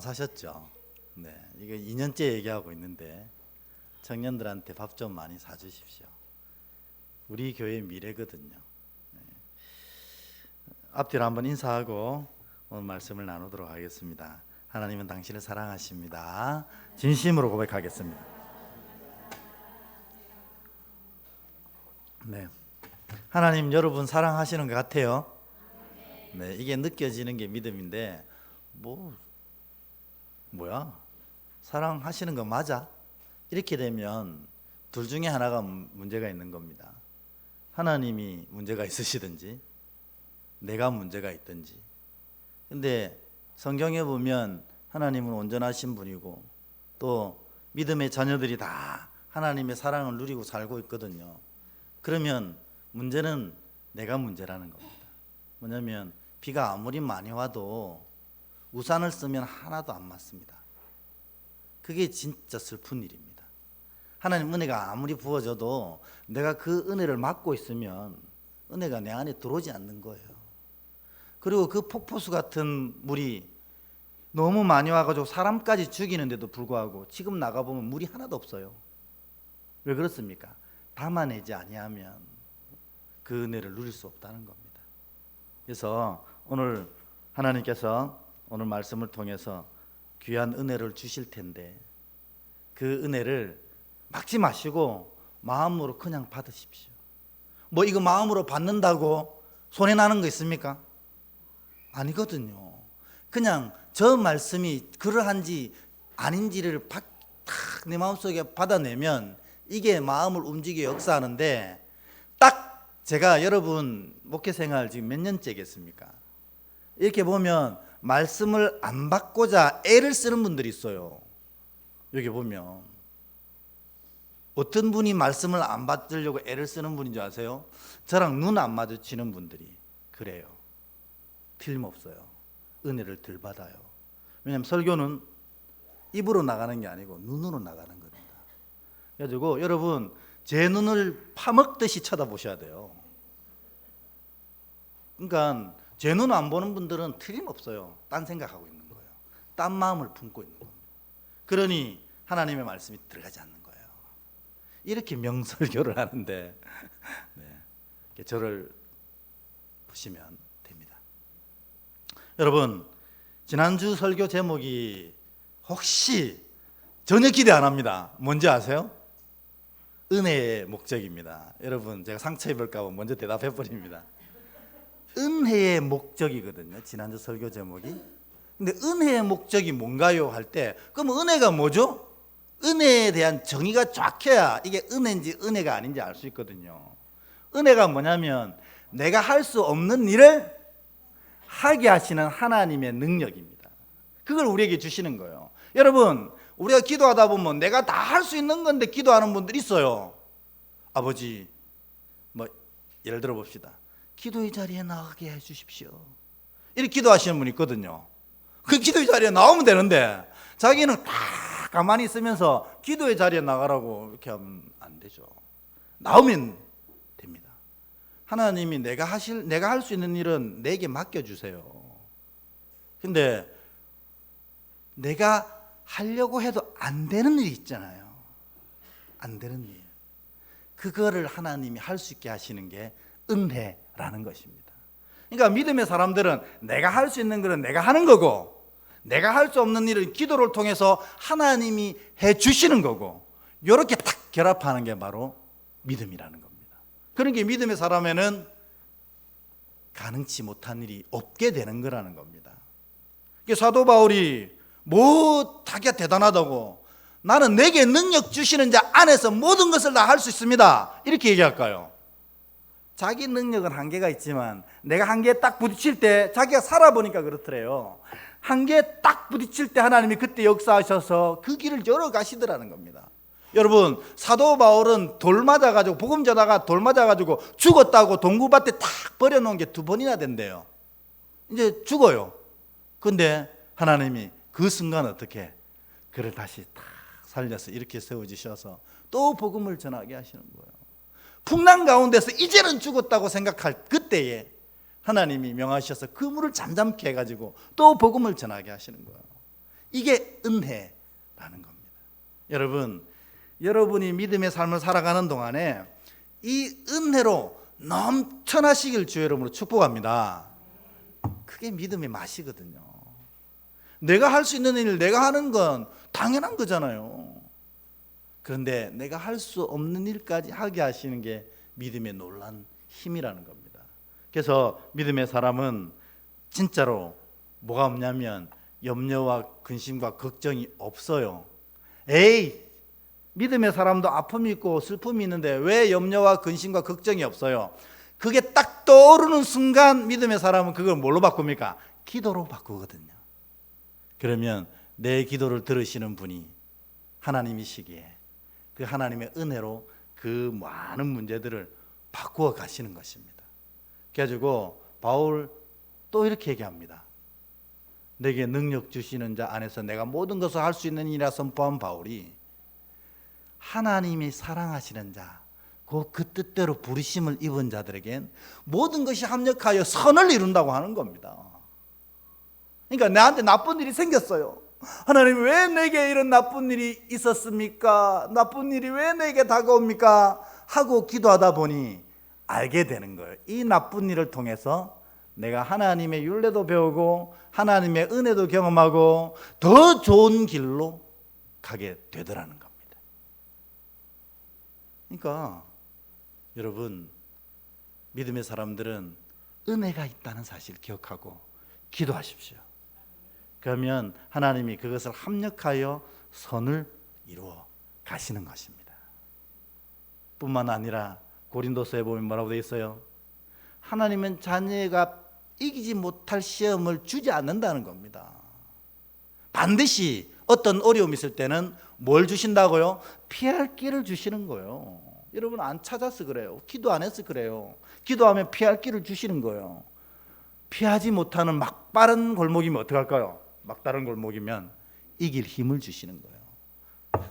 사셨죠? 네, 이거 2년째 얘기하고 있는데 청년들한테 밥 좀 많이 사주십시오. 우리 교회의 미래거든요. 네. 앞뒤로 한번 인사하고 오늘 말씀을 나누도록 하겠습니다. 하나님은 당신을 사랑하십니다. 진심으로 고백하겠습니다. 네, 하나님 여러분 사랑하시는 것 같아요. 네, 이게 느껴지는 게 믿음인데 뭐야? 사랑하시는 거 맞아? 이렇게 되면 둘 중에 하나가 문제가 있는 겁니다. 하나님이 문제가 있으시든지 내가 문제가 있든지. 근데 성경에 보면 하나님은 온전하신 분이고 또 믿음의 자녀들이 다 하나님의 사랑을 누리고 살고 있거든요. 그러면 문제는 내가 문제라는 겁니다. 뭐냐면 비가 아무리 많이 와도 우산을 쓰면 하나도 안 맞습니다. 그게 진짜 슬픈 일입니다. 하나님 은혜가 아무리 부어져도 내가 그 은혜를 막고 있으면 은혜가 내 안에 들어오지 않는 거예요. 그리고 그 폭포수 같은 물이 너무 많이 와가지고 사람까지 죽이는데도 불구하고 지금 나가보면 물이 하나도 없어요. 왜 그렇습니까? 담아내지 아니하면 그 은혜를 누릴 수 없다는 겁니다. 그래서 오늘 하나님께서 오늘 말씀을 통해서 귀한 은혜를 주실 텐데 그 은혜를 막지 마시고 마음으로 그냥 받으십시오. 뭐 이거 마음으로 받는다고 손해나는 거 있습니까? 아니거든요. 그냥 저 말씀이 그러한지 아닌지를 딱 내 마음속에 받아내면 이게 마음을 움직여 역사하는데, 딱 제가 여러분 목회생활 지금 몇 년째겠습니까? 이렇게 보면 말씀을 안 받고자 애를 쓰는 분들이 있어요. 여기 보면 어떤 분이 말씀을 안 받으려고 애를 쓰는 분인 줄 아세요? 저랑 눈 안 마주치는 분들이 그래요. 틀림없어요. 은혜를 덜 받아요. 왜냐하면 설교는 입으로 나가는 게 아니고 눈으로 나가는 겁니다. 그래가지고 여러분 제 눈을 파먹듯이 쳐다보셔야 돼요. 그러니까 제 눈 안 보는 분들은 틀림없어요. 딴 생각하고 있는 거예요. 딴 마음을 품고 있는 겁니다. 그러니 하나님의 말씀이 들어가지 않는 거예요. 이렇게 명설교를 하는데 네, 저를 보시면 됩니다. 여러분 지난주 설교 제목이 혹시 전혀 기대 안 합니다. 뭔지 아세요? 은혜의 목적입니다. 여러분 제가 상처 입을까 봐 먼저 대답해 버립니다. 은혜의 목적이거든요. 지난주 설교 제목이. 근데 은혜의 목적이 뭔가요? 할 때 그럼 은혜가 뭐죠? 은혜에 대한 정의가 정확해야 이게 은혜인지 은혜가 아닌지 알 수 있거든요. 은혜가 뭐냐면 내가 할 수 없는 일을 하게 하시는 하나님의 능력입니다. 그걸 우리에게 주시는 거예요. 여러분 우리가 기도하다 보면 내가 다 할 수 있는 건데 기도하는 분들 있어요. 아버지 뭐 예를 들어 봅시다. 기도의 자리에 나가게 해 주십시오. 이렇게 기도하시는 분이 있거든요. 그 기도의 자리에 나오면 되는데 자기는 다 가만히 있으면서 기도의 자리에 나가라고 이렇게 하면 안 되죠. 나오면 됩니다. 하나님이 내가 할 수 있는 일은 내게 맡겨주세요. 근데 내가 하려고 해도 안 되는 일이 있잖아요. 안 되는 일. 그거를 하나님이 할 수 있게 하시는 게 은혜라는 것입니다. 그러니까 믿음의 사람들은 내가 할 수 있는 것은 내가 하는 거고 내가 할 수 없는 일을 기도를 통해서 하나님이 해 주시는 거고, 이렇게 딱 결합하는 게 바로 믿음이라는 겁니다. 그런 게 믿음의 사람에는 가능치 못한 일이 없게 되는 거라는 겁니다. 사도 바울이 자기가 대단하다고, 나는 내게 능력 주시는 자 안에서 모든 것을 다 할 수 있습니다, 이렇게 얘기할까요? 자기 능력은 한계가 있지만 내가 한계에 딱 부딪힐 때, 자기가 살아보니까 그렇더래요. 한계에 딱 부딪힐 때 하나님이 그때 역사하셔서 그 길을 열어가시더라는 겁니다. 여러분 사도 바울은 돌 맞아가지고, 복음 전하다가 돌 맞아가지고 죽었다고 동굴밭에 탁 버려놓은 게 2번이나 된대요. 이제 죽어요. 근데 하나님이 그 순간 어떻게 그를 다시 탁 살려서 이렇게 세워주셔서 또 복음을 전하게 하시는 거예요. 풍랑 가운데서 이제는 죽었다고 생각할 그때에 하나님이 명하셔서 그 물을 잠잠케 해가지고 또 복음을 전하게 하시는 거예요. 이게 은혜라는 겁니다. 여러분, 여러분이 믿음의 삶을 살아가는 동안에 이 은혜로 넘쳐나시길 주의 이름으로 축복합니다. 그게 믿음의 맛이거든요. 내가 할 수 있는 일 내가 하는 건 당연한 거잖아요. 그런데 내가 할 수 없는 일까지 하게 하시는 게 믿음의 놀란 힘이라는 겁니다. 그래서 믿음의 사람은 진짜로 뭐가 없냐면 염려와 근심과 걱정이 없어요. 에이, 믿음의 사람도 아픔이 있고 슬픔이 있는데 왜 염려와 근심과 걱정이 없어요? 그게 딱 떠오르는 순간 믿음의 사람은 그걸 뭘로 바꿉니까? 기도로 바꾸거든요. 그러면 내 기도를 들으시는 분이 하나님이시기에 그 하나님의 은혜로 그 많은 문제들을 바꾸어 가시는 것입니다. 그래가지고 바울 또 이렇게 얘기합니다. 내게 능력 주시는 자 안에서 내가 모든 것을 할 수 있는 이라 선포한 바울이 하나님이 사랑하시는 자, 그 뜻대로 부르심을 입은 자들에겐 모든 것이 합력하여 선을 이룬다고 하는 겁니다. 그러니까 나한테 나쁜 일이 생겼어요. 하나님 왜 내게 이런 나쁜 일이 있었습니까? 나쁜 일이 왜 내게 다가옵니까? 하고 기도하다 보니 알게 되는 거예요. 이 나쁜 일을 통해서 내가 하나님의 율례도 배우고 하나님의 은혜도 경험하고 더 좋은 길로 가게 되더라는 겁니다. 그러니까 여러분, 믿음의 사람들은 은혜가 있다는 사실을 기억하고 기도하십시오. 그러면 하나님이 그것을 합력하여 선을 이루어 가시는 것입니다. 뿐만 아니라 고린도서에 보면 뭐라고 되어 있어요? 하나님은 자녀가 이기지 못할 시험을 주지 않는다는 겁니다. 반드시 어떤 어려움이 있을 때는 뭘 주신다고요? 피할 길을 주시는 거예요. 여러분 안 찾아서 그래요. 기도 안 해서 그래요. 기도하면 피할 길을 주시는 거예요. 피하지 못하는 막바른 골목이면 어떡할까요? 막다른 골목이면 이길 힘을 주시는 거예요.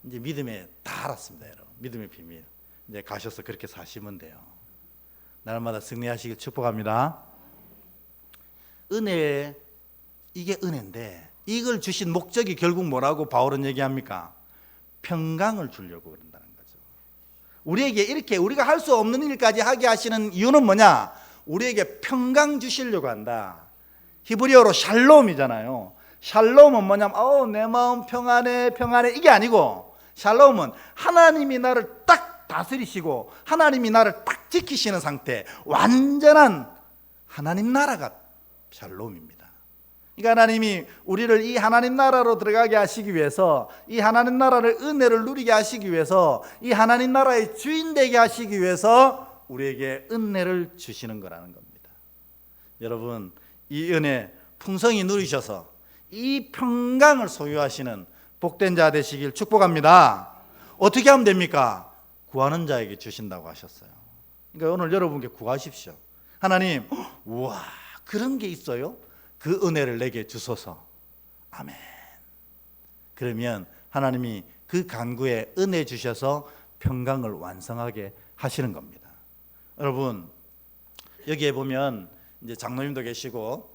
이제 믿음에 다 알았습니다, 여러분. 믿음의 비밀. 이제 가셔서 그렇게 사시면 돼요. 날마다 승리하시길 축복합니다. 은혜, 이게 은혜인데 이걸 주신 목적이 결국 뭐라고 바울은 얘기합니까? 평강을 주려고 그런다는 거죠. 우리에게 이렇게 우리가 할 수 없는 일까지 하게 하시는 이유는 뭐냐? 우리에게 평강 주시려고 한다. 히브리어로 샬롬이잖아요. 샬롬은 뭐냐면 내 마음 평안해 평안해 이게 아니고, 샬롬은 하나님이 나를 딱 다스리시고 하나님이 나를 딱 지키시는 상태, 완전한 하나님 나라가 샬롬입니다. 그러니까 하나님이 우리를 이 하나님 나라로 들어가게 하시기 위해서, 이 하나님 나라를 은혜를 누리게 하시기 위해서, 이 하나님 나라의 주인 되게 하시기 위해서 우리에게 은혜를 주시는 거라는 겁니다. 여러분, 이 은혜 풍성히 누리셔서 이 평강을 소유하시는 복된 자 되시길 축복합니다. 어떻게 하면 됩니까? 구하는 자에게 주신다고 하셨어요. 그러니까 오늘 여러분께 구하십시오. 하나님, 우와, 그런 게 있어요? 그 은혜를 내게 주소서. 아멘. 그러면 하나님이 그 간구에 은혜 주셔서 평강을 완성하게 하시는 겁니다. 여러분, 여기에 보면 이제 장로님도 계시고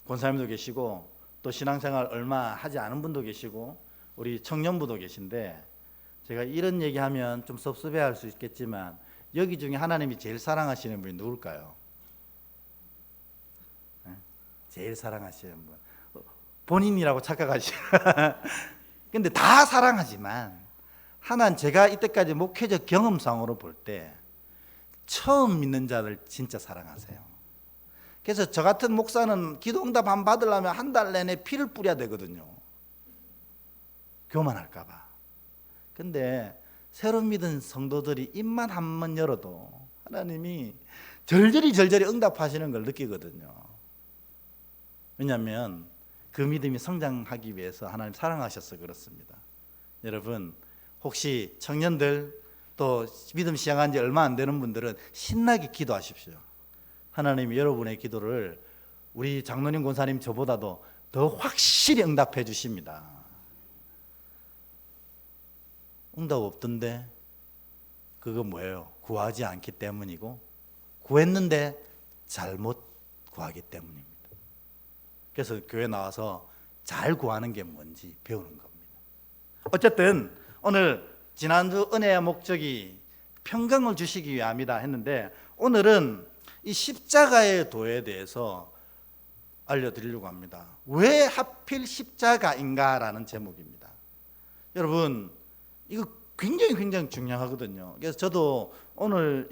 권사님도 계시고 또 신앙생활 얼마 하지 않은 분도 계시고 우리 청년부도 계신데, 제가 이런 얘기하면 좀 섭섭해할 수 있겠지만 여기 중에 하나님이 제일 사랑하시는 분이 누굴까요? 제일 사랑하시는 분, 본인이라고 착각하시는 근데 다 사랑하지만 하나는 제가 이때까지 목회적 경험상으로 볼 때 처음 믿는 자들 진짜 사랑하세요. 그래서 저 같은 목사는 기도응답 안 받으려면 한 달 내내 피를 뿌려야 되거든요. 교만할까 봐. 근데 새로 믿은 성도들이 입만 한 번 열어도 하나님이 절절히 응답하시는 걸 느끼거든요. 왜냐하면 그 믿음이 성장하기 위해서 하나님 사랑하셔서 그렇습니다. 여러분, 혹시 청년들 또 믿음 시작한 지 얼마 안 되는 분들은 신나게 기도하십시오. 하나님이 여러분의 기도를 우리 장로님 권사님 저보다도 더 확실히 응답해 주십니다. 응답 없던데 그거 뭐예요? 구하지 않기 때문이고 구했는데 잘못 구하기 때문입니다. 그래서 교회 나와서 잘 구하는 게 뭔지 배우는 겁니다. 어쨌든 오늘 지난주 은혜의 목적이 평강을 주시기 위함이다 했는데, 오늘은 이 십자가의 도에 대해서 알려드리려고 합니다. 왜 하필 십자가인가라는 제목입니다. 여러분, 이거 굉장히 중요하거든요. 그래서 저도 오늘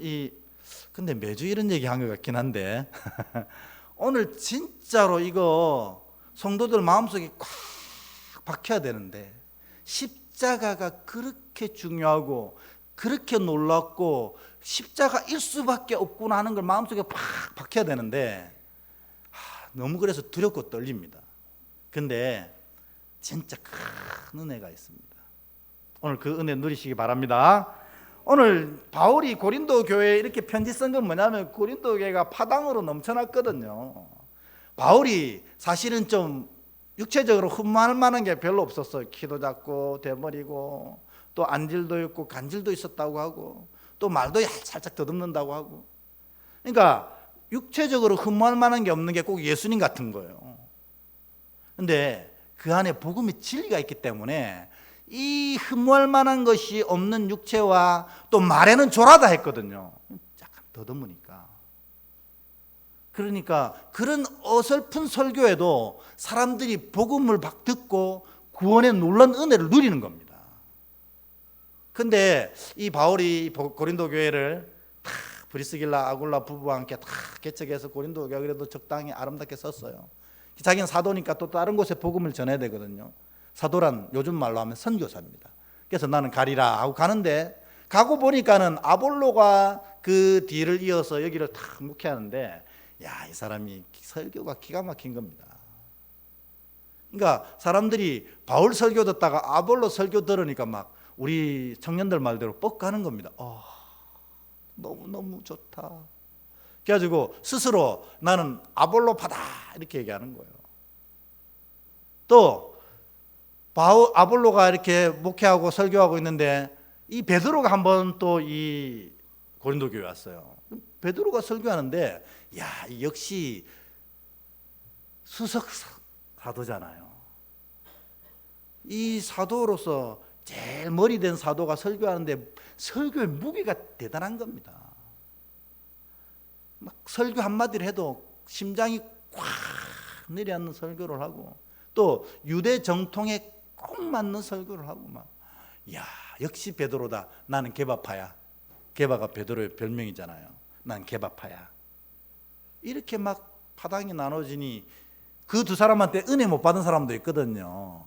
근데 매주 이런 얘기 한 것 같긴 한데 오늘 진짜로 이거 성도들 마음속에 꽉 박혀야 되는데, 십자가가 그렇게 중요하고 그렇게 놀랍고 십자가일 수밖에 없구나 하는 걸 마음속에 팍 박혀야 되는데, 너무 그래서 두렵고 떨립니다. 근데 진짜 큰 은혜가 있습니다. 오늘 그 은혜 누리시기 바랍니다. 오늘 바울이 고린도 교회에 이렇게 편지 쓴 건 뭐냐면, 고린도 교회가 파당으로 넘쳐났거든요. 바울이 사실은 좀 육체적으로 흠모할 만한 게 별로 없었어요. 키도 작고 대머리고 또 안질도 있고 간질도 있었다고 하고 또 말도 살짝 더듬는다고 하고, 그러니까 육체적으로 흠모할 만한 게 없는 게 꼭 예수님 같은 거예요. 근데 그 안에 복음의 진리가 있기 때문에 이 흠모할 만한 것이 없는 육체와 또 말에는 조라다 했거든요. 약간 더듬으니까. 그러니까 그런 어설픈 설교에도 사람들이 복음을 듣고 구원의 놀라운 은혜를 누리는 겁니다. 근데 이 바울이 고린도 교회를 다 브리스길라 아굴라 부부와 함께 다 개척해서 고린도 교회 그래도 적당히 아름답게 썼어요. 자기는 사도니까 또 다른 곳에 복음을 전해야 되거든요. 사도란 요즘 말로 하면 선교사입니다. 그래서 나는 가리라 하고 가는데, 가고 보니까는 아볼로가 그 뒤를 이어서 여기를 탁 묵혀하는데, 야, 이 사람이 설교가 기가 막힌 겁니다. 그러니까 사람들이 바울 설교 듣다가 아볼로 설교 들으니까 막 우리 청년들 말대로 뻑가는 겁니다. 너무너무 좋다. 그래가지고 스스로 나는 아볼로파다 이렇게 얘기하는 거예요. 또 아볼로가 이렇게 목회하고 설교하고 있는데, 이 베드로가 한번 또 이 고린도 교회 왔어요. 베드로가 설교하는데, 야, 역시 수석 사도잖아요. 이 사도로서 제일 머리 된 사도가 설교하는데 설교의 무게가 대단한 겁니다. 막 설교 한마디를 해도 심장이 꽉 내려앉는 설교를 하고, 또 유대 정통에 꼭 맞는 설교를 하고, 막, 야, 역시 베드로다. 나는 게바파야. 게바가 베드로의 별명이잖아요. 난 게바파야. 이렇게 막 파당이 나눠지니 그 두 사람한테 은혜 못 받은 사람도 있거든요.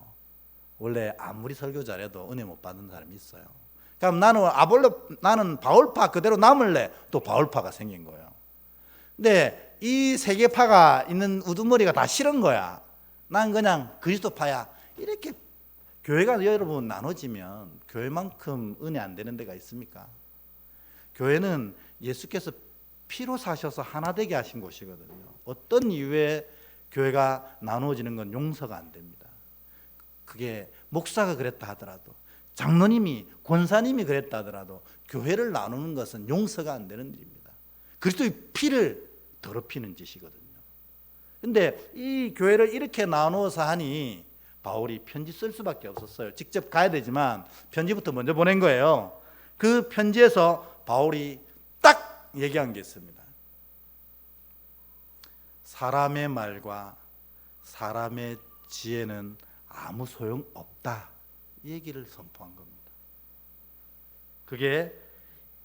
원래 아무리 설교 잘해도 은혜 못 받는 사람이 있어요. 그럼 나는 바울파 그대로 남을래. 또 바울파가 생긴 거예요. 근데 이 세 개 파가 있는 우두머리가 다 싫은 거야. 난 그냥 그리스도파야. 이렇게 교회가 여러분 나눠지면 교회만큼 은혜 안 되는 데가 있습니까? 교회는 예수께서 피로 사셔서 하나 되게 하신 곳이거든요. 어떤 이유에 교회가 나누어지는 건 용서가 안 됩니다. 그게 목사가 그랬다 하더라도, 장로님이 권사님이 그랬다 하더라도 교회를 나누는 것은 용서가 안 되는 일입니다. 그리스도의 피를 더럽히는 짓이거든요. 근데 이 교회를 이렇게 나누어서 하니 바울이 편지 쓸 수밖에 없었어요. 직접 가야 되지만 편지부터 먼저 보낸 거예요. 그 편지에서 바울이 딱 얘기한 게 있습니다. 사람의 말과 사람의 지혜는 아무 소용 없다, 이 얘기를 선포한 겁니다. 그게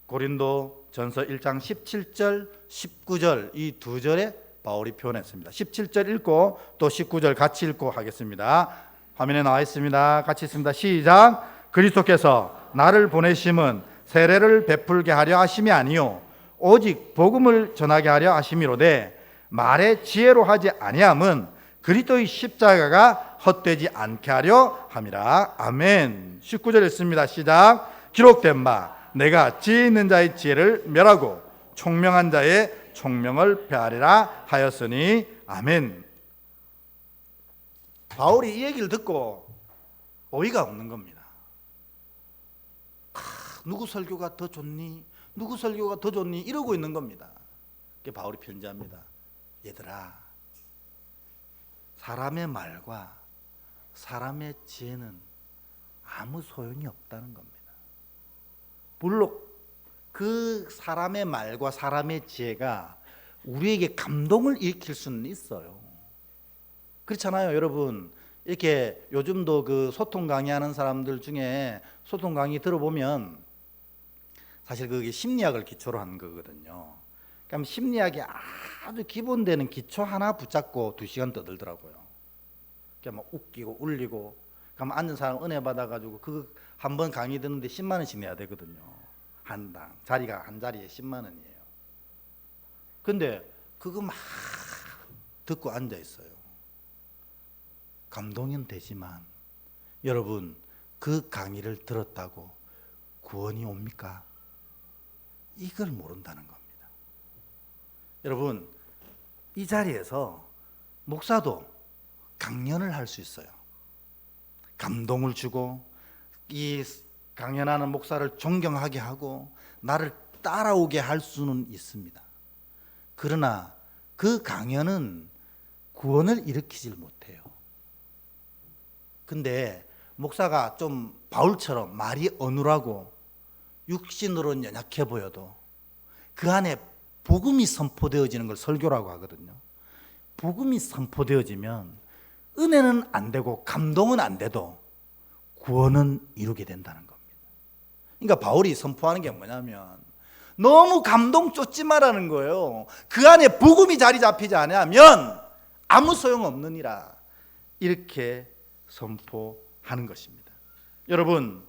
고린도 전서 1장 17절 19절 이 두 절에 바울이 표현했습니다. 17절 읽고 또 19절 같이 읽고 하겠습니다. 화면에 나와 있습니다. 같이 읽습니다. 시작. 그리스도께서 나를 보내심은 세례를 베풀게 하려 하심이 아니요 오직 복음을 전하게 하려 하심이로되, 말의 지혜로 하지 아니함은 그리스도의 십자가가 헛되지 않게 하려 함이라. 아멘. 19절 읽습니다. 시작. 기록된 바 내가 지혜 있는 자의 지혜를 멸하고 총명한 자의 총명을 폐하리라 하였으니. 아멘. 바울이 이 얘기를 듣고 어이가 없는 겁니다. 누구 설교가 더 좋니? 누구 설교가 더 좋니? 이러고 있는 겁니다. 그게 바울이 편지합니다. 얘들아, 사람의 말과 사람의 지혜는 아무 소용이 없다는 겁니다. 물론 그 사람의 말과 사람의 지혜가 우리에게 감동을 일으킬 수는 있어요. 그렇잖아요, 여러분. 이렇게 요즘도 그 소통 강의하는 사람들 중에 소통 강의 들어보면 사실 그게 심리학을 기초로 한 거거든요. 그럼 심리학이 아주 기본되는 기초 하나 붙잡고 2시간 떠들더라고요. 그냥 막 웃기고 울리고, 그럼 앉은 사람 은혜 받아가지고 그 한 번 강의 듣는데 10만 원씩 내야 되거든요. 한당 자리가 한 자리에 10만 원이에요. 근데 그거 막 듣고 앉아 있어요. 감동은 되지만 여러분, 그 강의를 들었다고 구원이 옵니까? 이걸 모른다는 겁니다. 여러분, 이 자리에서 목사도 강연을 할 수 있어요. 감동을 주고 이 강연하는 목사를 존경하게 하고 나를 따라오게 할 수는 있습니다. 그러나 그 강연은 구원을 일으키질 못해요. 근데 목사가 좀 바울처럼 말이 어눌하고 육신으로는 연약해 보여도 그 안에 복음이 선포되어지는 걸 설교라고 하거든요. 복음이 선포되어지면 은혜는 안 되고 감동은 안 돼도 구원은 이루게 된다는 겁니다. 그러니까 바울이 선포하는 게 뭐냐면 너무 감동 쫓지 말라는 거예요. 그 안에 복음이 자리 잡히지 않으면 아무 소용없느니라, 이렇게 선포하는 것입니다. 여러분,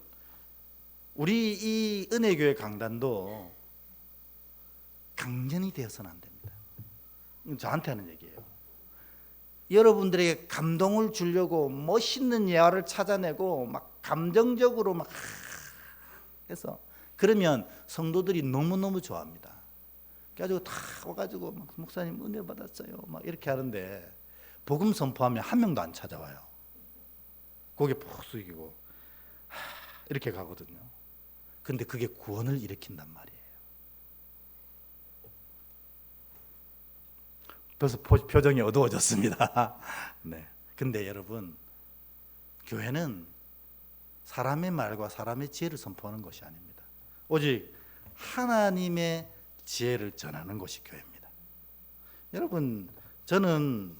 우리 이 은혜교회 강단도 강연이 되어서는 안 됩니다. 저한테 하는 얘기예요. 여러분들에게 감동을 주려고 멋있는 예화를 찾아내고 막 감정적으로 막 해서 그러면 성도들이 너무너무 좋아합니다. 그래가지고 다 와가지고 막 목사님 은혜 받았어요 막 이렇게 하는데 복음 선포하면 한 명도 안 찾아와요. 고개 푹 숙이고 이렇게 가거든요. 근데 그게 구원을 일으킨단 말이에요. 벌써 표정이 어두워졌습니다. 네. 근데 여러분, 교회는 사람의 말과 사람의 지혜를 선포하는 것이 아닙니다. 오직 하나님의 지혜를 전하는 것이 교회입니다. 여러분, 저는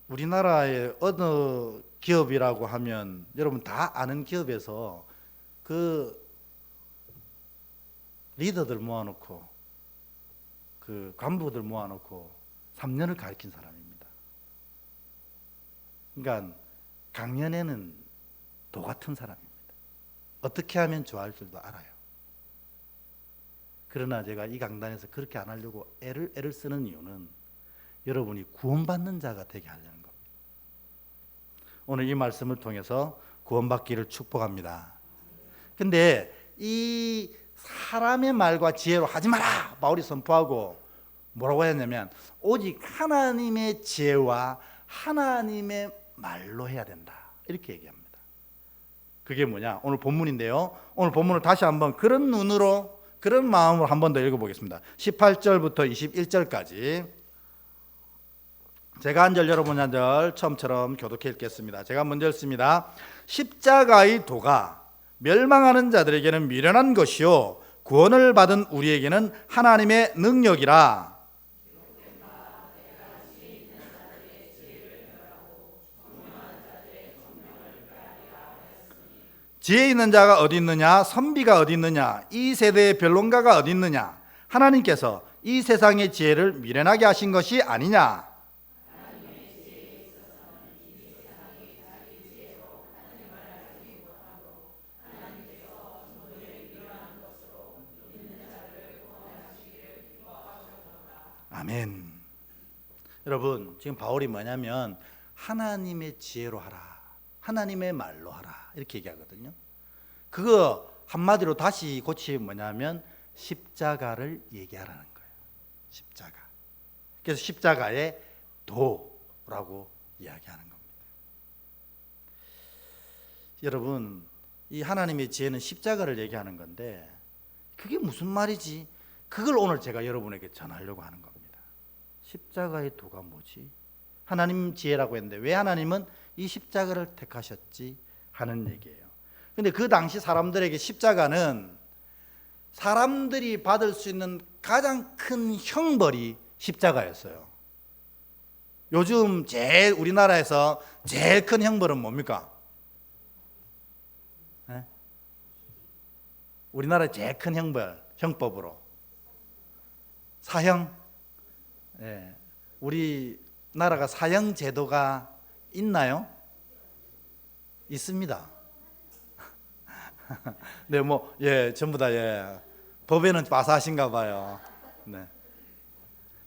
우리나라의 어느 기업이라고 하면 여러분 다 아는 기업에서 그 리더들 모아놓고 그 간부들 모아놓고 3년을 가르친 사람입니다. 그러니까 강연에는 도 같은 사람입니다. 어떻게 하면 좋아할 줄도 알아요. 그러나 제가 이 강단에서 그렇게 안 하려고 애를 쓰는 이유는 여러분이 구원받는 자가 되게 하려는 겁니다. 오늘 이 말씀을 통해서 구원받기를 축복합니다. 근데 이 사람의 말과 지혜로 하지 마라 바울이 선포하고 뭐라고 했냐면 오직 하나님의 지혜와 하나님의 말로 해야 된다, 이렇게 얘기합니다. 그게 뭐냐? 오늘 본문인데요. 오늘 본문을 다시 한번 그런 눈으로 그런 마음으로 한 번 더 읽어보겠습니다. 18절부터 21절까지 제가 한 절 여러분이 한 절 처음처럼 교독해 읽겠습니다. 제가 먼저 읽습니다. 십자가의 도가 멸망하는 자들에게는 미련한 것이요 구원을 받은 우리에게는 하나님의 능력이라. 지혜 있는 자가 어디 있느냐? 선비가 어디 있느냐? 이 세대의 변론가가 어디 있느냐? 하나님께서 이 세상의 지혜를 미련하게 하신 것이 아니냐? 아멘. 여러분, 지금 바울이 뭐냐면 하나님의 지혜로 하라, 하나님의 말로 하라, 이렇게 얘기하거든요. 그거 한마디로 다시 고치면 뭐냐면 십자가를 얘기하라는 거예요. 십자가. 그래서 십자가의 도라고 이야기하는 겁니다. 여러분, 이 하나님의 지혜는 십자가를 얘기하는 건데 그게 무슨 말이지? 그걸 오늘 제가 여러분에게 전하려고 하는 겁니다. 십자가의 도가 뭐지? 하나님 지혜라고 했는데 왜 하나님은 이 십자가를 택하셨지 하는 얘기예요. 근데 그 당시 사람들에게 십자가는 사람들이 받을 수 있는 가장 큰 형벌이 십자가였어요. 요즘 제일 우리나라에서 제일 큰 형벌은 뭡니까? 네? 우리나라의 제일 큰 형벌, 형법으로 사형. 네. 우리나라가 사형 제도가 있나요? 있습니다. 네, 전부 다 법에는 빠사하신가 봐요. 네.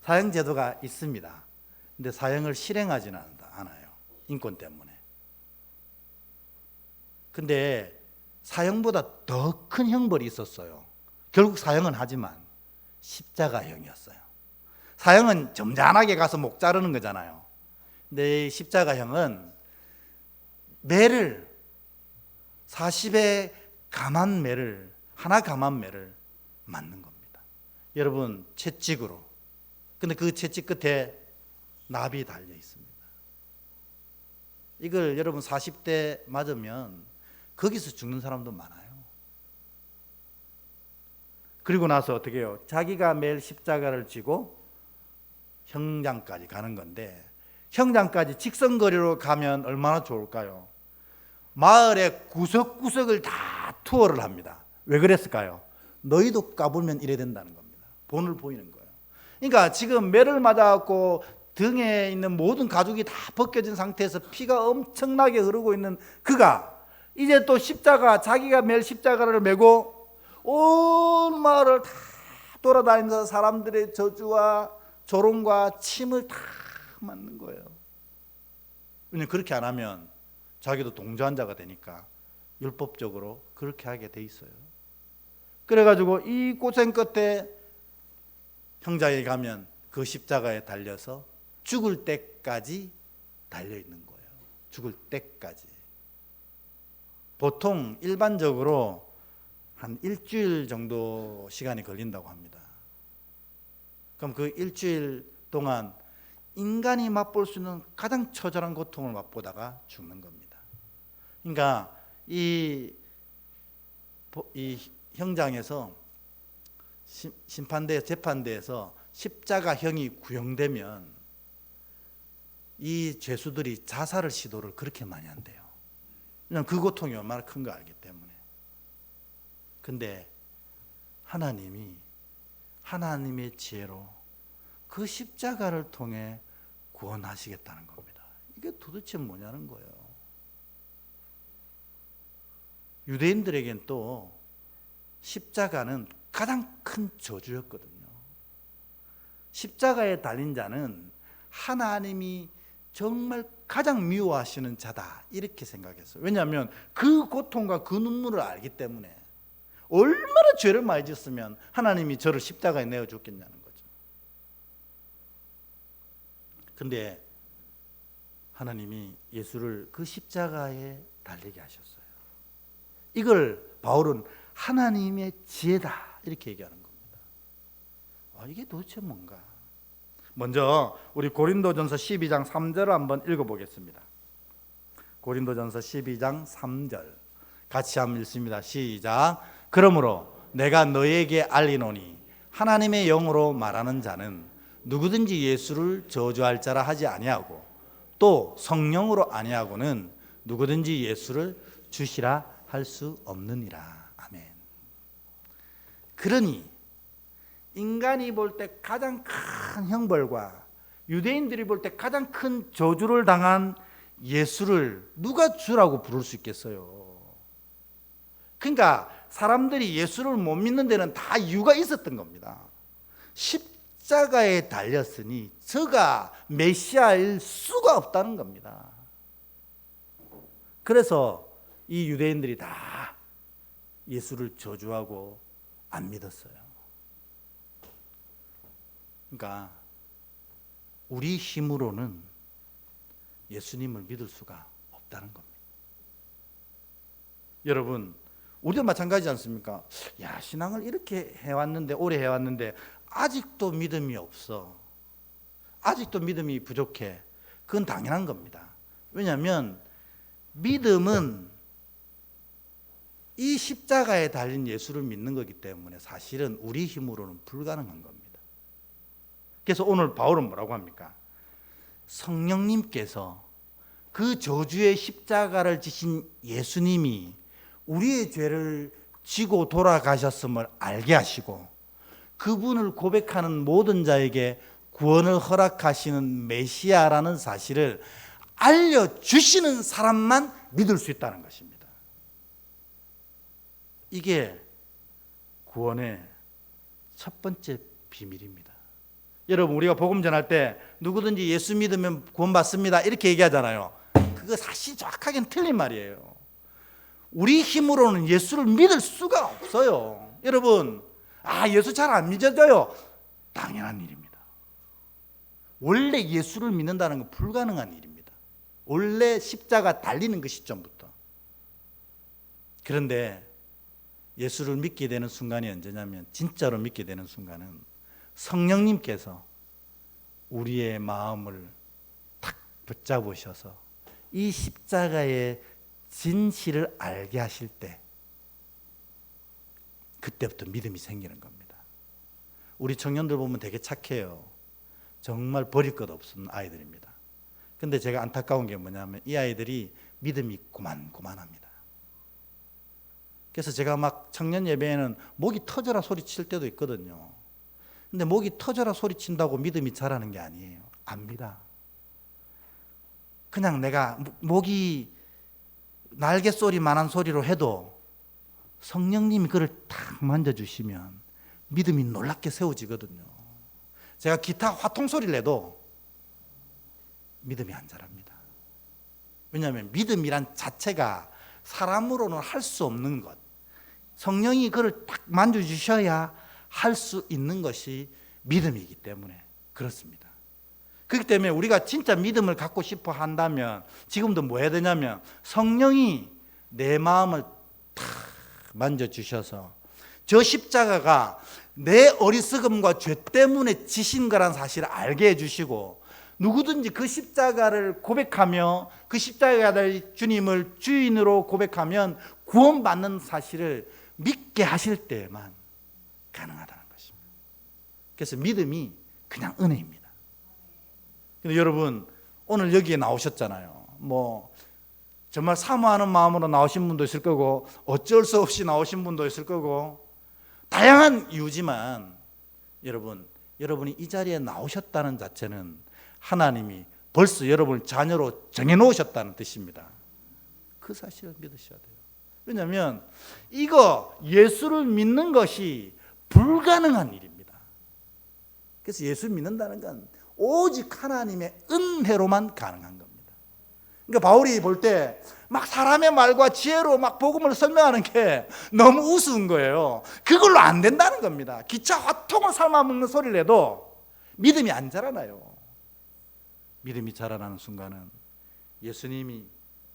사형 제도가 있습니다. 근데 사형을 실행하지는 않아요. 인권 때문에. 근데 사형보다 더 큰 형벌이 있었어요. 결국 사형은 하지만 십자가형이었어요. 사형은 점잖하게 가서 목 자르는 거잖아요. 근데 이 십자가형은 매를 40의 감한매를 하나 감한매를 맞는 겁니다. 여러분 채찍으로. 근데 그 채찍 끝에 납이 달려 있습니다. 이걸 여러분 40대 맞으면 거기서 죽는 사람도 많아요. 그리고 나서 어떻게 해요? 자기가 매일 십자가를 지고 형장까지 가는 건데 형장까지 직선거리로 가면 얼마나 좋을까요? 마을의 구석구석을 다 투어를 합니다. 왜 그랬을까요? 너희도 까불면 이래 된다는 겁니다. 본을 보이는 거예요. 그러니까 지금 매를 맞아갖고 등에 있는 모든 가죽이 다 벗겨진 상태에서 피가 엄청나게 흐르고 있는 그가 이제 또 자기가 매일 십자가를 메고 온 마을을 다 돌아다니면서 사람들의 저주와 조롱과 침을 다 맞는 거예요. 왜냐하면 그렇게 안 하면 자기도 동조한 자가 되니까 율법적으로 그렇게 하게 돼 있어요. 그래가지고 이 고생 끝에 형장에 가면 그 십자가에 달려서 죽을 때까지 달려 있는 거예요. 죽을 때까지. 보통 일반적으로 한 일주일 정도 시간이 걸린다고 합니다. 그럼 그 일주일 동안 인간이 맛볼 수 있는 가장 처절한 고통을 맛보다가 죽는 겁니다. 그러니까 이 형장에서 재판대에서 십자가형이 구형되면 이 죄수들이 자살을 시도를 그렇게 많이 한대요. 왜냐하면 그 고통이 얼마나 큰 거 알기 때문에. 근데 하나님의 지혜로 그 십자가를 통해 구원하시겠다는 겁니다. 이게 도대체 뭐냐는 거예요. 유대인들에겐 또 십자가는 가장 큰 저주였거든요. 십자가에 달린 자는 하나님이 정말 가장 미워하시는 자다 이렇게 생각했어요. 왜냐하면 그 고통과 그 눈물을 알기 때문에 얼마나 죄를 많이 짓으면 하나님이 저를 십자가에 내어줬겠냐는 거죠. 근데 하나님이 예수를 그 십자가에 달리게 하셨어요. 이걸 바울은 하나님의 지혜다 이렇게 얘기하는 겁니다. 이게 도대체 뭔가? 먼저 우리 고린도전서 12장 3절을 한번 읽어보겠습니다. 고린도전서 12장 3절 같이 한번 읽습니다. 시작. 그러므로 내가 너에게 알리노니 하나님의 영으로 말하는 자는 누구든지 예수를 저주할 자라 하지 아니하고 또 성령으로 아니하고는 누구든지 예수를 주시라 할 수 없느니라. 아멘. 그러니 인간이 볼 때 가장 큰 형벌과 유대인들이 볼 때 가장 큰 저주를 당한 예수를 누가 주라고 부를 수 있겠어요? 그러니까 사람들이 예수를 못 믿는 데는 다 이유가 있었던 겁니다. 십자가에 달렸으니 저가 메시아일 수가 없다는 겁니다. 그래서 이 유대인들이 다 예수를 저주하고 안 믿었어요. 그러니까 우리 힘으로는 예수님을 믿을 수가 없다는 겁니다. 여러분, 우리도 마찬가지지 않습니까? 야, 신앙을 이렇게 해왔는데, 오래 해왔는데 아직도 믿음이 없어. 아직도 믿음이 부족해. 그건 당연한 겁니다. 왜냐하면 믿음은 이 십자가에 달린 예수를 믿는 거기 때문에 사실은 우리 힘으로는 불가능한 겁니다. 그래서 오늘 바울은 뭐라고 합니까? 성령님께서 그 저주의 십자가를 지신 예수님이 우리의 죄를 지고 돌아가셨음을 알게 하시고 그분을 고백하는 모든 자에게 구원을 허락하시는 메시아라는 사실을 알려주시는 사람만 믿을 수 있다는 것입니다. 이게 구원의 첫 번째 비밀입니다. 여러분, 우리가 복음 전할 때 누구든지 예수 믿으면 구원받습니다 이렇게 얘기하잖아요. 그거 사실 정확하게는 틀린 말이에요. 우리 힘으로는 예수를 믿을 수가 없어요. 여러분, 예수 잘 안 믿어져요. 당연한 일입니다. 원래 예수를 믿는다는 건 불가능한 일입니다. 원래 십자가 달리는 그 시점부터. 그런데 예수를 믿게 되는 순간이 언제냐면, 진짜로 믿게 되는 순간은 성령님께서 우리의 마음을 탁 붙잡으셔서 이 십자가의 진실을 알게 하실 때, 그때부터 믿음이 생기는 겁니다. 우리 청년들 보면 되게 착해요. 정말 버릴 것 없는 아이들입니다. 근데 제가 안타까운 게 뭐냐면 이 아이들이 믿음이 고만고만합니다. 그래서 제가 막 청년 예배에는 목이 터져라 소리칠 때도 있거든요. 근데 목이 터져라 소리친다고 믿음이 자라는 게 아니에요. 압니다. 그냥 내가 목이 날개 소리만한 소리로 해도 성령님이 그걸 탁 만져주시면 믿음이 놀랍게 세워지거든요. 제가 기타 화통 소리를 내도 믿음이 안 자랍니다. 왜냐하면 믿음이란 자체가 사람으로는 할 수 없는 것, 성령이 그걸 딱 만져주셔야 할 수 있는 것이 믿음이기 때문에 그렇습니다. 그렇기 때문에 우리가 진짜 믿음을 갖고 싶어 한다면 지금도 뭐 해야 되냐면 성령이 내 마음을 탁 만져주셔서 저 십자가가 내 어리석음과 죄 때문에 지신 거란 사실을 알게 해주시고, 누구든지 그 십자가를 고백하며 그 십자가의 주님을 주인으로 고백하면 구원받는 사실을 믿게 하실 때에만 가능하다는 것입니다. 그래서 믿음이 그냥 은혜입니다. 근데 여러분, 오늘 여기에 나오셨잖아요. 뭐 정말 사모하는 마음으로 나오신 분도 있을 거고 어쩔 수 없이 나오신 분도 있을 거고 다양한 이유지만, 여러분이 이 자리에 나오셨다는 자체는 하나님이 벌써 여러분을 자녀로 정해놓으셨다는 뜻입니다. 그 사실을 믿으셔야 돼요. 왜냐하면 이거 예수를 믿는 것이 불가능한 일입니다. 그래서 예수 믿는다는 건 오직 하나님의 은혜로만 가능한 겁니다. 그러니까 바울이 볼 때 막 사람의 말과 지혜로 막 복음을 설명하는 게 너무 우스운 거예요. 그걸로 안 된다는 겁니다. 기차 화통을 삶아먹는 소리를 해도 믿음이 안 자라나요. 믿음이 자라나는 순간은 예수님이,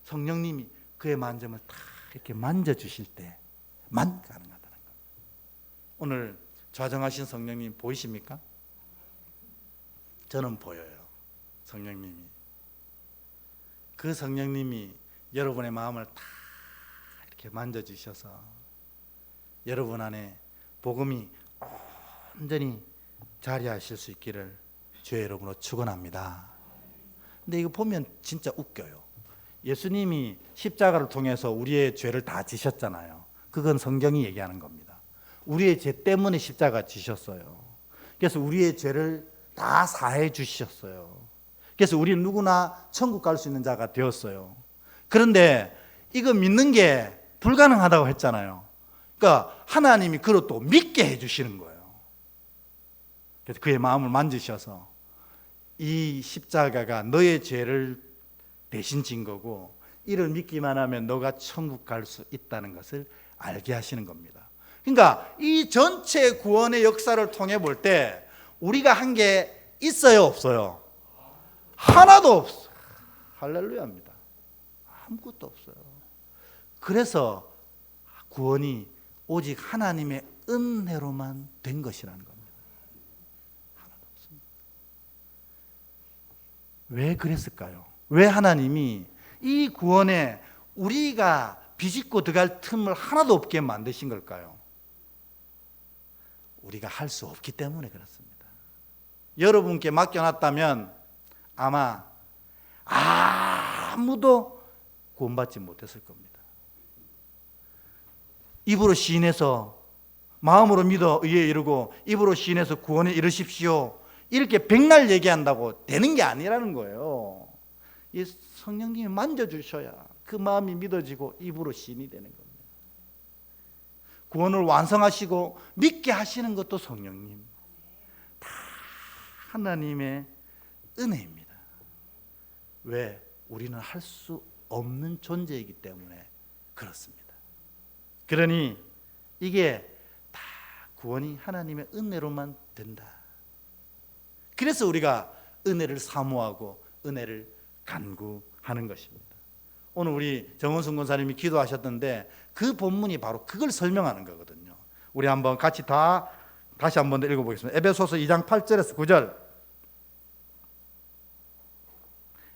성령님이 그의 만점을 다 이렇게 만져주실 때만 가능하다는 겁니다. 오늘 좌정하신 성령님 보이십니까? 저는 보여요. 성령님이. 그 성령님이 여러분의 마음을 다 이렇게 만져주셔서 여러분 안에 복음이 온전히 자리하실 수 있기를 주의 이름으로 축원합니다. 근데 이거 보면 진짜 웃겨요. 예수님이 십자가를 통해서 우리의 죄를 다 지셨잖아요. 그건 성경이 얘기하는 겁니다. 우리의 죄 때문에 십자가 지셨어요. 그래서 우리의 죄를 다 사해 주셨어요. 그래서 우리 누구나 천국 갈 수 있는 자가 되었어요. 그런데 이거 믿는 게 불가능하다고 했잖아요. 그러니까 하나님이 그걸 또 믿게 해주시는 거예요. 그래서 그의 마음을 만지셔서 이 십자가가 너의 죄를 대신 진 거고 이를 믿기만 하면 너가 천국 갈 수 있다는 것을 알게 하시는 겁니다. 그러니까 이 전체 구원의 역사를 통해 볼 때 우리가 한 게 있어요, 없어요? 하나도 없어요. 할렐루야입니다. 아무것도 없어요. 그래서 구원이 오직 하나님의 은혜로만 된 것이라는 겁니다. 하나도 없습니다. 왜 그랬을까요? 왜 하나님이 이 구원에 우리가 비집고 들어갈 틈을 하나도 없게 만드신 걸까요? 우리가 할 수 없기 때문에 그렇습니다. 여러분께 맡겨놨다면 아마 아무도 구원받지 못했을 겁니다. 입으로 시인해서 마음으로 믿어 의에 이르고 입으로 시인해서 구원에 이르십시오, 이렇게 백날 얘기한다고 되는 게 아니라는 거예요. 이 성령님이 만져주셔야 그 마음이 믿어지고 입으로 시인이 되는 겁니다. 구원을 완성하시고 믿게 하시는 것도 성령님, 다 하나님의 은혜입니다. 왜? 우리는 할 수 없는 존재이기 때문에 그렇습니다. 그러니 이게 다 구원이 하나님의 은혜로만 된다. 그래서 우리가 은혜를 사모하고 은혜를 간구하는 것입니다. 오늘 우리 정원순 권사님이 기도하셨던데 그 본문이 바로 그걸 설명하는 거거든요. 우리 한번 같이 다시 한번 더 읽어보겠습니다. 에베소서 2장 8절에서 9절.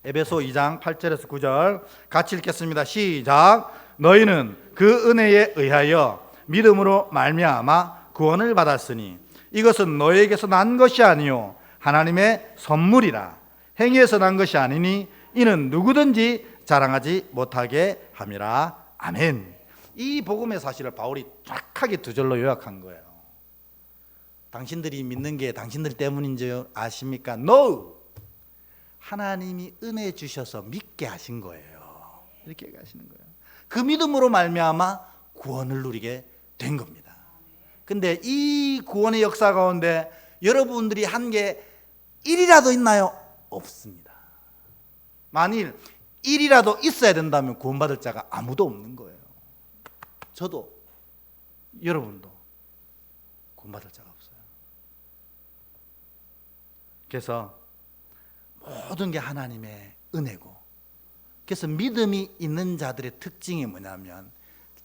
에베소 2장 8절에서 9절 같이 읽겠습니다. 시작. 너희는 그 은혜에 의하여 믿음으로 말미암아 구원을 받았으니 이것은 너희에게서 난 것이 아니요 하나님의 선물이라. 행위에서 난 것이 아니니 이는 누구든지 자랑하지 못하게 함이라. 아멘. 이 복음의 사실을 바울이 쫙하게 두 절로 요약한 거예요. 당신들이 믿는 게 당신들 때문인 줄 아십니까? No! 하나님이 은혜 주셔서 믿게 하신 거예요. 이렇게 얘기하시는 거예요. 그 믿음으로 말미암아 구원을 누리게 된 겁니다. 근데 이 구원의 역사 가운데 여러분들이 한 게 1이라도 있나요? 없습니다. 만일 1이라도 있어야 된다면 구원받을 자가 아무도 없는 거예요. 저도 여러분도 구원받을 자가 없어요. 그래서 모든 게 하나님의 은혜고, 그래서 믿음이 있는 자들의 특징이 뭐냐면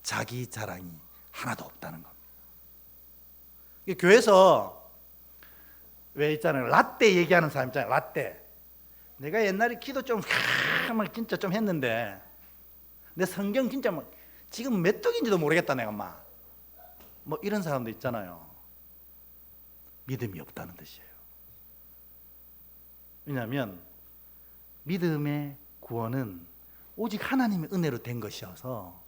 자기 자랑이 하나도 없다는 겁니다. 교회에서 왜 있잖아요, 라떼 얘기하는 사람 있잖아요. 라떼. 내가 옛날에 기도 좀 진짜 좀 했는데 내 성경 진짜 지금 몇 독인지도 모르겠다 내가 뭐 이런 사람도 있잖아요. 믿음이 없다는 뜻이에요. 왜냐하면 믿음의 구원은 오직 하나님의 은혜로 된 것이어서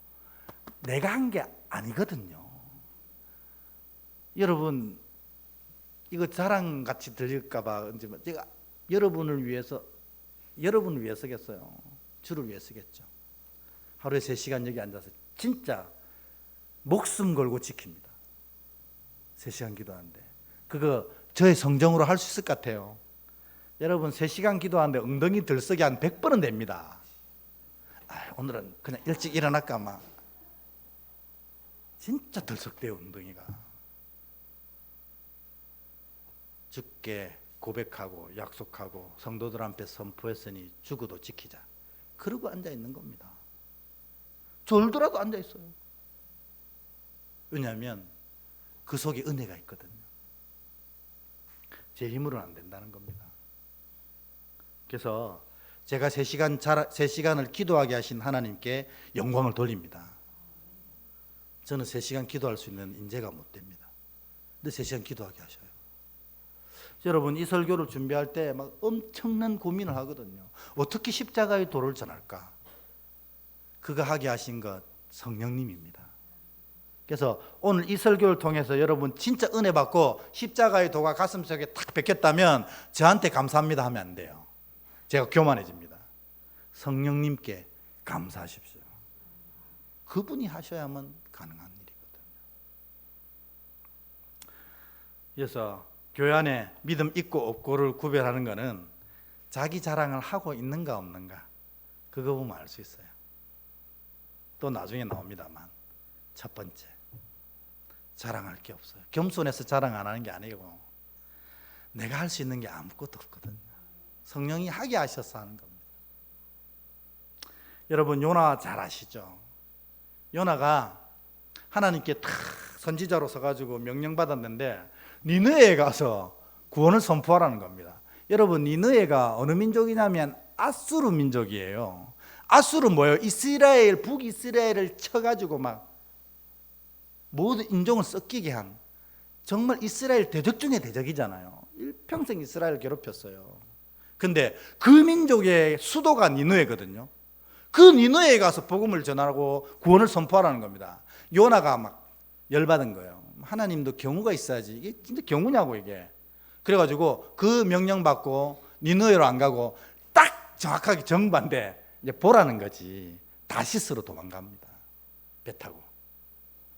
내가 한 게 아니거든요. 여러분, 이거 자랑같이 들릴까 봐 제가 여러분을 위해서겠어요. 주를 위해서겠죠. 하루에 3시간 여기 앉아서 진짜 목숨 걸고 지킵니다. 3시간 기도하는데 그거 저의 성정으로 할 수 있을 것 같아요. 여러분 3시간 기도하는데 엉덩이 들썩이 한 100번은 됩니다. 오늘은 그냥 일찍 일어날까 진짜 들썩대요. 엉덩이가. 주께 고백하고 약속하고 성도들 앞에 선포했으니 죽어도 지키자. 그러고 앉아 있는 겁니다. 졸더라도 앉아 있어요. 왜냐하면 그 속에 은혜가 있거든요. 제 힘으로는 안 된다는 겁니다. 그래서 제가 3시간을 기도하게 하신 하나님께 영광을 돌립니다. 저는 3시간 기도할 수 있는 인재가 못 됩니다. 근데 3시간 기도하게 하셔요. 여러분, 이 설교를 준비할 때 막 엄청난 고민을 하거든요. 어떻게 십자가의 도를 전할까? 그거 하게 하신 것 성령님입니다. 그래서 오늘 이 설교를 통해서 여러분 진짜 은혜 받고 십자가의 도가 가슴속에 탁 박혔다면 저한테 감사합니다 하면 안 돼요. 제가 교만해집니다. 성령님께 감사하십시오. 그분이 하셔야만 가능한 일이거든요. 그래서 교회 안에 믿음 있고 없고를 구별하는 것은 자기 자랑을 하고 있는가 없는가, 그거 보면 알 수 있어요. 또 나중에 나옵니다만, 첫 번째, 자랑할 게 없어요. 겸손해서 자랑 안 하는 게 아니고 내가 할 수 있는 게 아무것도 없거든요. 성령이 하게 하셔서 하는 겁니다. 여러분, 요나 잘 아시죠? 요나가 하나님께 탁 선지자로 서가지고 명령받았는데 니느웨에 가서 구원을 선포하라는 겁니다. 여러분, 니느웨가 어느 민족이냐면 아수르 민족이에요. 아수르 뭐예요? 이스라엘, 북이스라엘을 쳐가지고 막 모든 인종을 섞이게 한, 정말 이스라엘 대적 중에 대적이잖아요. 일평생 이스라엘을 괴롭혔어요. 근데 그 민족의 수도가 니느웨거든요. 그 니느웨에 가서 복음을 전하고 구원을 선포하라는 겁니다. 요나가 막 열받은 거예요. 하나님도 경우가 있어야지. 이게 진짜 경우냐고 이게. 그래가지고 그 명령 받고 니느웨로 안 가고 딱 정확하게 정반대 이제 보라는 거지. 다시스로 도망갑니다. 배 타고.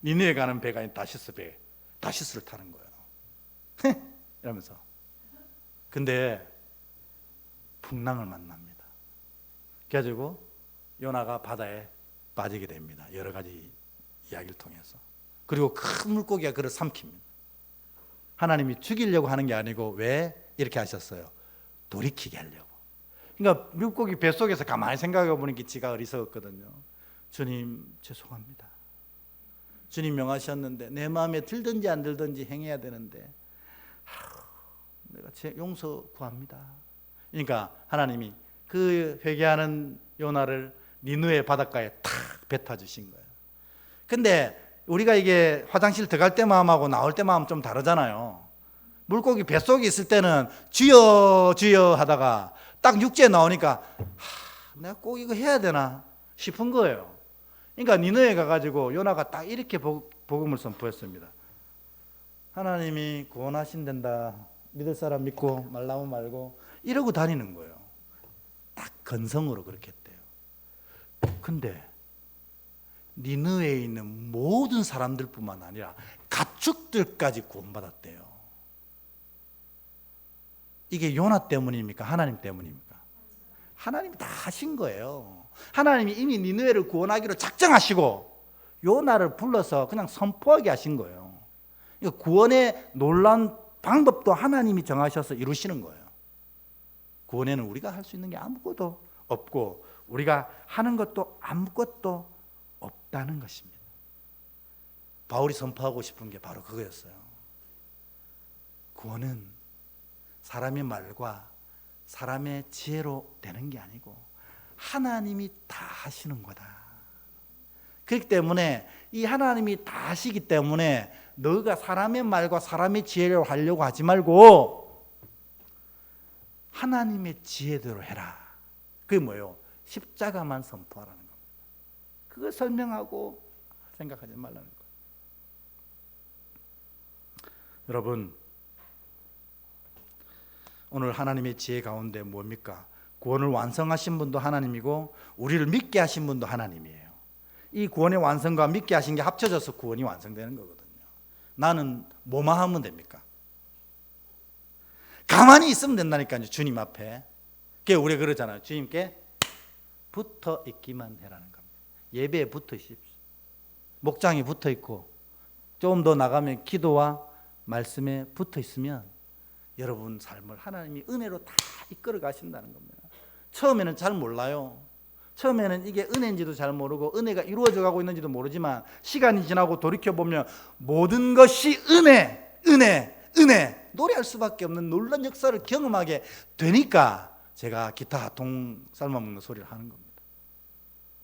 니느웨 가는 배가 아닌 다시스 배. 다시스를 타는 거예요. 이러면서. 근데 풍랑을 만납니다. 그래가지고 요나가 바다에 빠지게 됩니다. 여러 가지 이야기를 통해서. 그리고 큰 물고기가 그를 삼킵니다. 하나님이 죽이려고 하는 게 아니고 왜 이렇게 하셨어요? 돌이키게 하려고. 그러니까 물고기 뱃속에서 가만히 생각해 보니까 지가 어리석었거든요. 주님 죄송합니다. 주님 명하셨는데 내 마음에 들든지 안 들든지 행해야 되는데 내가 제 용서 구합니다. 그러니까 하나님이 그 회개하는 요나를 니느웨 바닷가에 탁 뱉어 주신 거예요. 근데 우리가 이게 화장실 들어갈 때 마음하고 나올 때 마음 좀 다르잖아요. 물고기 뱃속에 있을 때는 주여 주여 하다가 딱 육지에 나오니까 내가 꼭 이거 해야 되나 싶은 거예요. 그러니까 니느웨 가가지고 요나가 딱 이렇게 복음을 선포했습니다. 하나님이 구원하신단다. 믿을 사람 믿고 말라면 말고 이러고 다니는 거예요. 딱 건성으로 그렇게 했대요. 근데 니느웨에 있는 모든 사람들뿐만 아니라 가축들까지 구원받았대요. 이게 요나 때문입니까? 하나님 때문입니까? 하나님이 다 하신 거예요. 하나님이 이미 니느웨를 구원하기로 작정하시고 요나를 불러서 그냥 선포하게 하신 거예요. 구원의 놀라운 방법도 하나님이 정하셔서 이루시는 거예요. 구원에는 우리가 할 수 있는 게 아무것도 없고 우리가 하는 것도 아무것도 없다는 것입니다. 바울이 선포하고 싶은 게 바로 그거였어요. 구원은 사람의 말과 사람의 지혜로 되는 게 아니고 하나님이 다 하시는 거다. 그렇기 때문에 이 하나님이 다 하시기 때문에 너가 사람의 말과 사람의 지혜로 하려고 하지 말고 하나님의 지혜대로 해라. 그게 뭐예요? 십자가만 선포하라는 겁니다. 그걸 설명하고 생각하지 말라는 거예요. 여러분, 오늘 하나님의 지혜 가운데 뭡니까? 구원을 완성하신 분도 하나님이고 우리를 믿게 하신 분도 하나님이에요. 이 구원의 완성과 믿게 하신 게 합쳐져서 구원이 완성되는 거거든요. 나는 뭐만 하면 됩니까? 가만히 있으면 된다니까요. 주님 앞에. 그게 우리가 그러잖아요. 주님께 붙어 있기만 해라는 겁니다. 예배에 붙어 있십시오. 목장에 붙어 있고 좀 더 나가면 기도와 말씀에 붙어 있으면 여러분 삶을 하나님이 은혜로 다 이끌어 가신다는 겁니다. 처음에는 잘 몰라요. 처음에는 이게 은혜인지도 잘 모르고 은혜가 이루어져 가고 있는지도 모르지만 시간이 지나고 돌이켜보면 모든 것이 은혜, 은혜, 은혜 노래할 수밖에 없는 놀라운 역사를 경험하게 되니까 제가 기타 동 삶아먹는 소리를 하는 겁니다.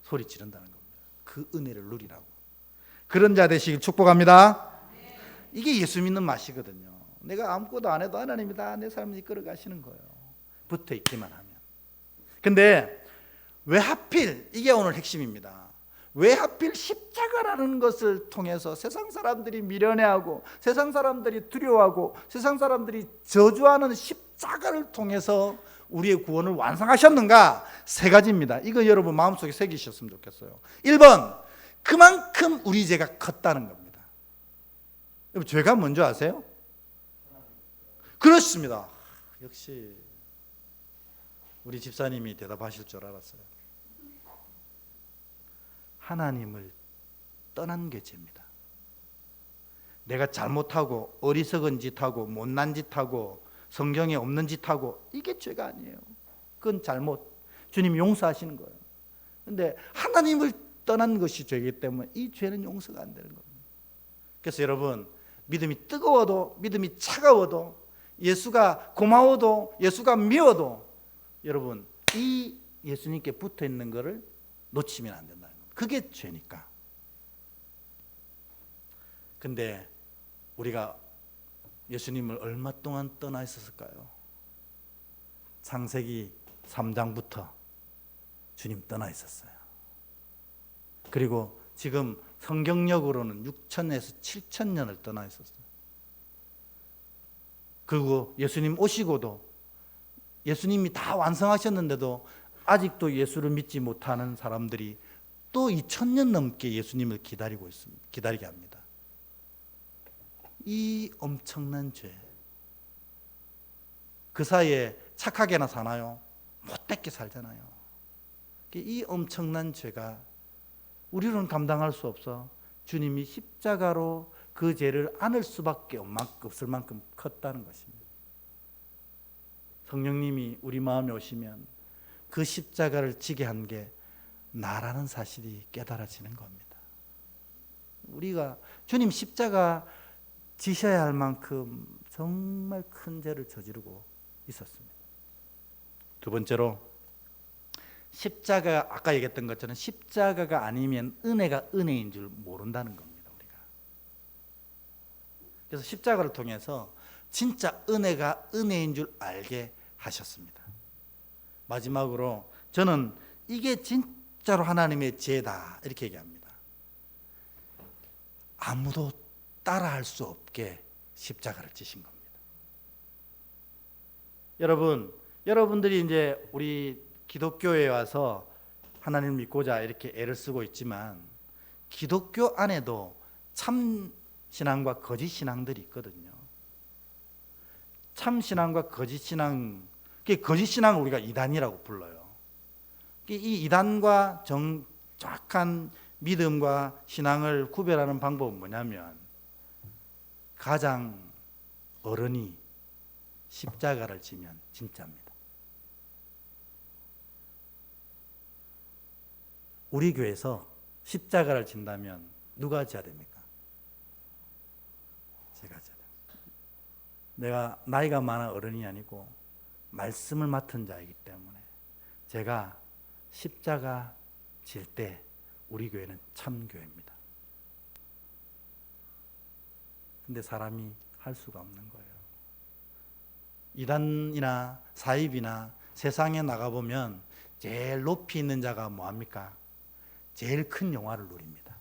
소리 지른다는 겁니다. 그 은혜를 누리라고. 그런 자 되시길 축복합니다. 이게 예수 믿는 맛이거든요. 내가 아무것도 안 해도 하나님이 다 내 삶을 이끌어 가시는 거예요. 붙어 있기만 하면. 근데 왜 하필, 이게 오늘 핵심입니다. 왜 하필 십자가라는 것을 통해서 세상 사람들이 미련해하고 세상 사람들이 두려워하고 세상 사람들이 저주하는 십자가를 통해서 우리의 구원을 완성하셨는가? 세 가지입니다. 이거 여러분 마음속에 새기셨으면 좋겠어요. 1번, 그만큼 우리 죄가 컸다는 겁니다. 여러분 죄가 뭔지 아세요? 그렇습니다. 역시 우리 집사님이 대답하실 줄 알았어요. 하나님을 떠난 게 죄입니다. 내가 잘못하고 어리석은 짓하고 못난 짓하고 성경에 없는 짓하고 이게 죄가 아니에요. 그건 잘못. 주님이 용서하시는 거예요. 그런데 하나님을 떠난 것이 죄이기 때문에 이 죄는 용서가 안 되는 겁니다. 그래서 여러분 믿음이 뜨거워도 믿음이 차가워도 예수가 고마워도 예수가 미워도 여러분 이 예수님께 붙어 있는 것을 놓치면 안 된다는 겁니다. 그게 죄니까. 근데 우리가 예수님을 얼마 동안 떠나 있었을까요? 창세기 3장부터 주님 떠나 있었어요. 그리고 지금 성경력으로는 6천에서 7천년을 떠나 있었어요. 그리고 예수님 오시고도 예수님이 다 완성하셨는데도 아직도 예수를 믿지 못하는 사람들이 또 2000년 넘게 예수님을 기다리고 있습니다. 기다리게 합니다. 이 엄청난 죄. 그 사이에 착하게나 사나요? 못되게 살잖아요. 이 엄청난 죄가 우리로는 감당할 수 없어 주님이 십자가로 그 죄를 안을 수밖에 없을 만큼 컸다는 것입니다. 성령님이 우리 마음에 오시면 그 십자가를 지게 한 게 나라는 사실이 깨달아지는 겁니다. 우리가 주님 십자가 지셔야 할 만큼 정말 큰 죄를 저지르고 있었습니다. 두 번째로 십자가, 아까 얘기했던 것처럼 십자가가 아니면 은혜가 은혜인 줄 모른다는 겁니다. 우리가. 그래서 십자가를 통해서 진짜 은혜가 은혜인 줄 알게 하셨습니다. 마지막으로 저는 이게 진짜로 하나님의 죄다 이렇게 얘기합니다. 아무도 따라할 수 없게 십자가를 지신 겁니다. 여러분들이 이제 우리 기독교에 와서 하나님을 믿고자 이렇게 애를 쓰고 있지만 기독교 안에도 참 신앙과 거짓 신앙들이 있거든요. 참 신앙과 거짓 신앙, 거짓 신앙을 우리가 이단이라고 불러요. 이 이단과 정확한 믿음과 신앙을 구별하는 방법은 뭐냐면 가장 어른이 십자가를 지면 진짜입니다. 우리 교회에서 십자가를 진다면 누가 져야 됩니까? 제가 져야 됩니다. 내가 나이가 많은 어른이 아니고 말씀을 맡은 자이기 때문에 제가 십자가 질 때 우리 교회는 참 교회입니다. 근데 사람이 할 수가 없는 거예요. 이단이나 사입이나 세상에 나가보면 제일 높이 있는 자가 뭐합니까? 제일 큰 영화를 누립니다.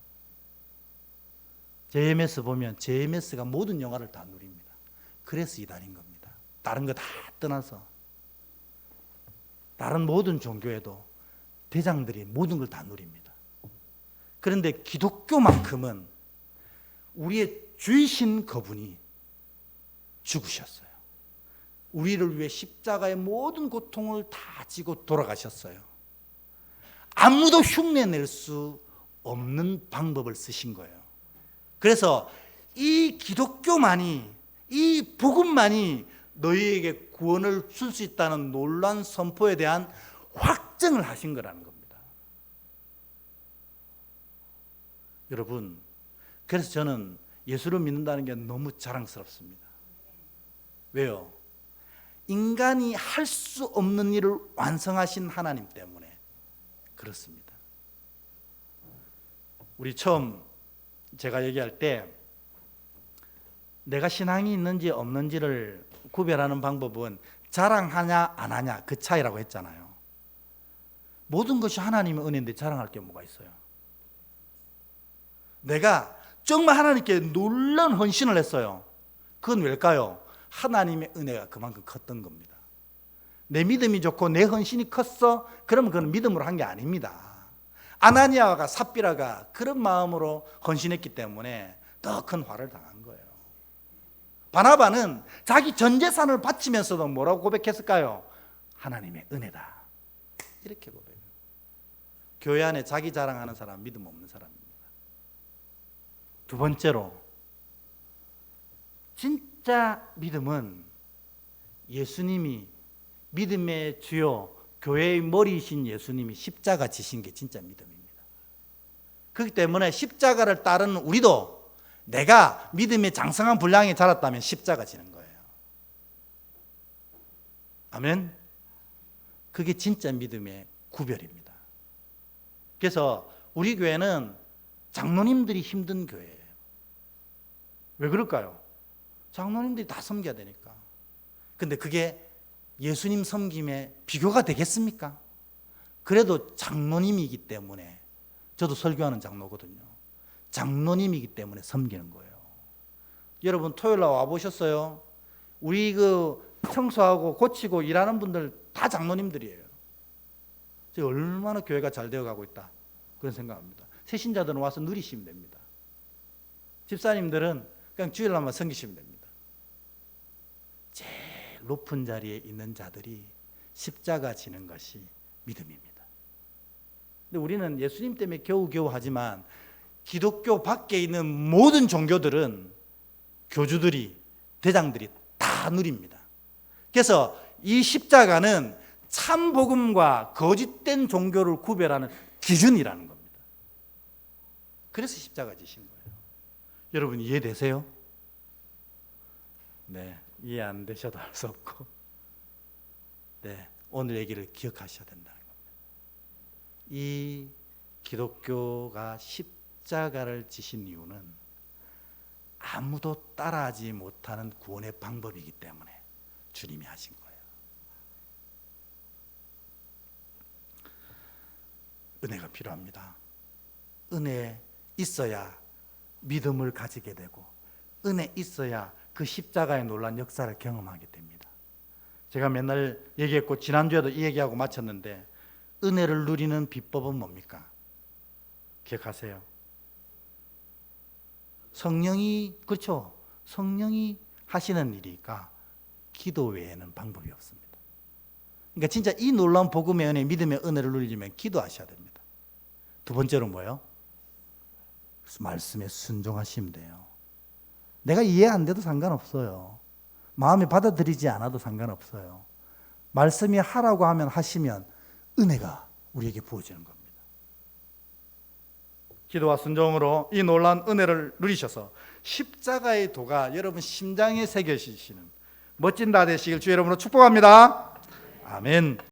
JMS 보면 JMS가 모든 영화를 다 누립니다. 그래서 이단인 겁니다. 다른 거 다 떠나서 다른 모든 종교에도 대장들이 모든 걸 다 누립니다. 그런데 기독교만큼은 우리의 주이신 그분이 죽으셨어요. 우리를 위해 십자가의 모든 고통을 다 지고 돌아가셨어요. 아무도 흉내낼 수 없는 방법을 쓰신 거예요. 그래서 이 기독교만이, 이 복음만이 너희에게 구원을 줄 수 있다는 놀라운 선포에 대한 확증을 하신 거라는 겁니다. 여러분, 그래서 저는 예수를 믿는다는 게 너무 자랑스럽습니다. 왜요? 인간이 할 수 없는 일을 완성하신 하나님 때문에 그렇습니다. 우리 처음 제가 얘기할 때 내가 신앙이 있는지 없는지를 구별하는 방법은 자랑하냐 안 하냐 그 차이라고 했잖아요. 모든 것이 하나님의 은혜인데 자랑할 게 뭐가 있어요? 내가 정말 하나님께 놀라운 헌신을 했어요. 그건 왜일까요? 하나님의 은혜가 그만큼 컸던 겁니다. 내 믿음이 좋고 내 헌신이 컸어? 그러면 그건 믿음으로 한 게 아닙니다. 아나니아가 삽비라가 그런 마음으로 헌신했기 때문에 더 큰 화를 당한 거예요. 바나바는 자기 전 재산을 바치면서도 뭐라고 고백했을까요? 하나님의 은혜다. 이렇게 고백해요. 교회 안에 자기 자랑하는 사람 믿음 없는 사람입니다. 두 번째로 진짜 믿음은 예수님이 믿음의 주요 교회의 머리이신 예수님이 십자가 지신 게 진짜 믿음입니다. 그렇기 때문에 십자가를 따르는 우리도 내가 믿음의 장성한 분량에 자랐다면 십자가 지는 거예요. 아멘. 그게 진짜 믿음의 구별입니다. 그래서 우리 교회는 장로님들이 힘든 교회예요. 왜 그럴까요? 장로님들이 다 섬겨야 되니까. 근데 그게 예수님 섬김에 비교가 되겠습니까? 그래도 장로님이기 때문에, 저도 설교하는 장로거든요. 장로님이기 때문에 섬기는 거예요. 여러분 토요일 날 와보셨어요? 우리 청소하고 고치고 일하는 분들 다 장로님들이에요. 얼마나 교회가 잘 되어가고 있다, 그런 생각합니다. 새신자들은 와서 누리시면 됩니다. 집사님들은 그냥 주일날만 섬기시면 됩니다. 제일 높은 자리에 있는 자들이 십자가 지는 것이 믿음입니다. 근데 우리는 예수님 때문에 겨우겨우 하지만 기독교 밖에 있는 모든 종교들은 교주들이, 대장들이 다 누립니다. 그래서 이 십자가는 참 복음과 거짓된 종교를 구별하는 기준이라는 겁니다. 그래서 십자가 지신 거예요. 여러분 이해되세요? 네, 이해 안 되셔도 할 수 없고, 네, 오늘 얘기를 기억하셔야 된다는 겁니다. 이 기독교가 십자가를 지신 이유는 아무도 따라하지 못하는 구원의 방법이기 때문에 주님이 하신 거예요. 은혜가 필요합니다. 은혜 있어야 믿음을 가지게 되고, 은혜 있어야 그 십자가의 놀란 역사를 경험하게 됩니다. 제가 맨날 얘기했고 지난주에도 이 얘기하고 마쳤는데, 은혜를 누리는 비법은 뭡니까? 기억하세요? 성령이, 그렇죠, 성령이 하시는 일이니까 기도 외에는 방법이 없습니다. 그러니까 진짜 이 놀라운 복음의 은혜, 믿음의 은혜를 누리려면 기도하셔야 됩니다. 두 번째로 뭐예요? 말씀에 순종하시면 돼요. 내가 이해 안 돼도 상관없어요. 마음에 받아들이지 않아도 상관없어요. 말씀이 하라고 하면 하시면 은혜가 우리에게 부어지는 겁니다. 기도와 순종으로 이 놀라운 은혜를 누리셔서 십자가의 도가 여러분 심장에 새겨지시는 멋진 나 되시길 주 여러분으로 축복합니다. 아멘.